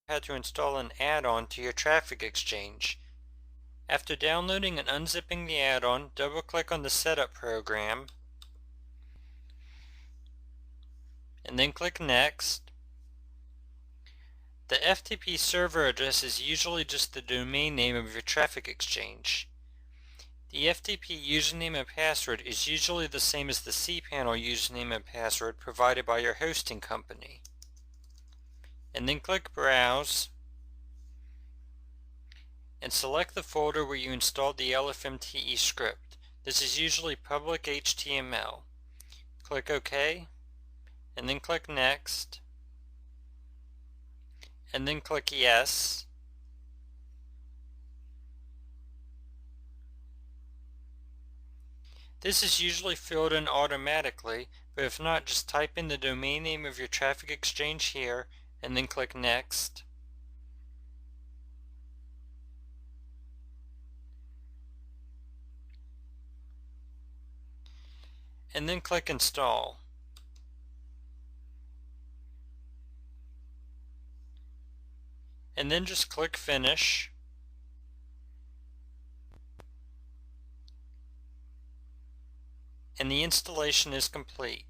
how to install an add-on to your traffic exchange. After downloading and unzipping the add-on, double-click on the Setup program, and then click Next. The FTP server address is usually just the domain name of your traffic exchange. The FTP username and password is usually the same as the cPanel username and password provided by your hosting company. And then click Browse and select the folder where you installed the LFMTE script. This is usually public HTML. Click OK and then click Next and then click Yes. This is usually filled in automatically, but if not, just type in the domain name of your traffic exchange here and then click Next. And then click Install. And then just click Finish. And the installation is complete.